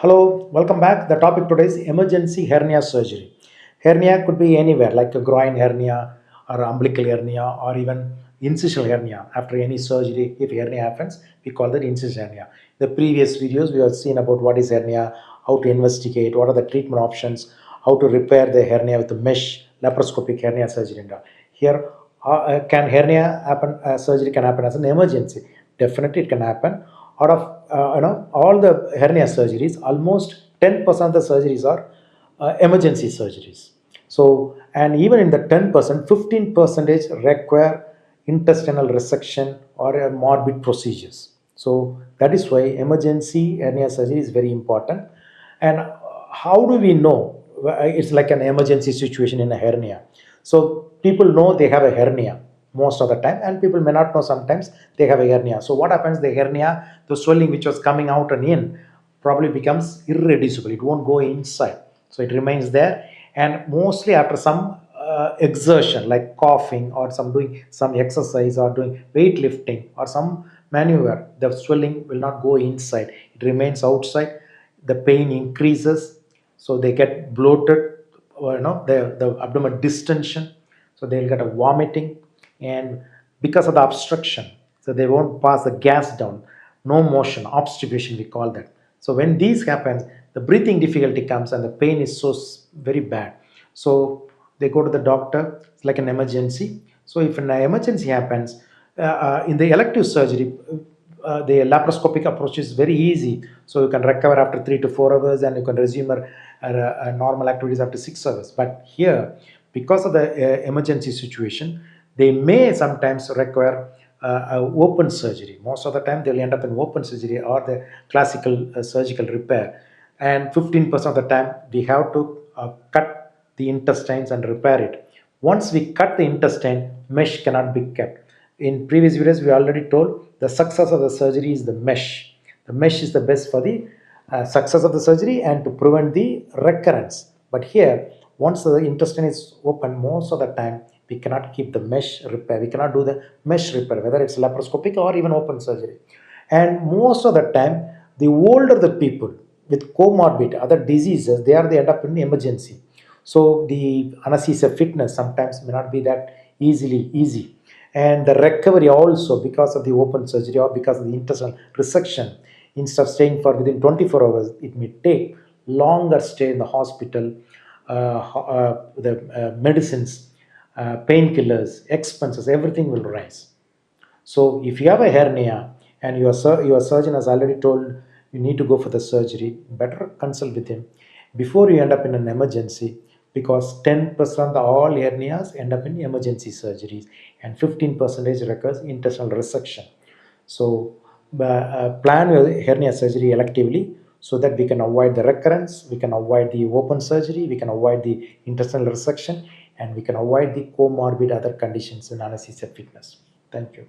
Hello, welcome back. The topic today is emergency hernia surgery. Hernia could be anywhere, like a groin hernia or umbilical hernia or even incisional hernia. After any surgery, if hernia happens, we call that incisional hernia. The previous videos we have seen about what is hernia, how to investigate, what are the treatment options, how to repair the hernia with the mesh, laparoscopic hernia surgery. And all. Here, can hernia happen? Surgery can happen as an emergency. Definitely, it can happen out of all the hernia surgeries, almost 10% of the surgeries are emergency surgeries. So, and even in the 10%, 15 percentage require intestinal resection or morbid procedures. So that is why emergency hernia surgery is very important. And how do we know it's like an emergency situation in a hernia? So people know they have a hernia most of the time, and people may not know sometimes they have a hernia. So what happens? The hernia, the swelling which was coming out and in, probably becomes irreducible. It won't go inside, so it remains there. And mostly after some exertion, like coughing or some doing some exercise or doing weightlifting or some maneuver, the swelling will not go inside. It remains outside. The pain increases, so they get bloated. The abdominal distension, so they'll get a vomiting, and because of the obstruction, so they won't pass the gas down, no motion, obstruction we call that. So when these happens, the breathing difficulty comes and the pain is so very bad. So they go to the doctor. It's like an emergency. So if an emergency happens, in the elective surgery, the laparoscopic approach is very easy. So you can recover after 3 to 4 hours, and you can resume normal activities after 6 hours. But here, because of the emergency situation, they may sometimes require open surgery. Most of the time, they'll end up in open surgery or the classical surgical repair. And 15% of the time, we have to cut the intestines and repair it. Once we cut the intestine, mesh cannot be kept. In previous videos, we already told the success of the surgery is the mesh. The mesh is the best for the success of the surgery and to prevent the recurrence. But here, once the intestine is open, most of the time we cannot keep the mesh repair. We cannot do the mesh repair, whether it's laparoscopic or even open surgery. And most of the time, the older the people with comorbid other diseases, they end up in emergency. So the anesthesia fitness sometimes may not be that easy. And the recovery also, because of the open surgery or because of the intestinal resection, instead of staying for within 24 hours, it may take longer stay in the hospital, the medicines, painkillers, expenses, everything will rise. So if you have a hernia and your surgeon has already told you need to go for the surgery, better consult with him before you end up in an emergency, because 10% of all hernias end up in emergency surgeries and 15% recurs intestinal resection. So plan your hernia surgery electively so that we can avoid the recurrence, we can avoid the open surgery, we can avoid the intestinal resection, and we can avoid the comorbid other conditions in anesthesia fitness. Thank you.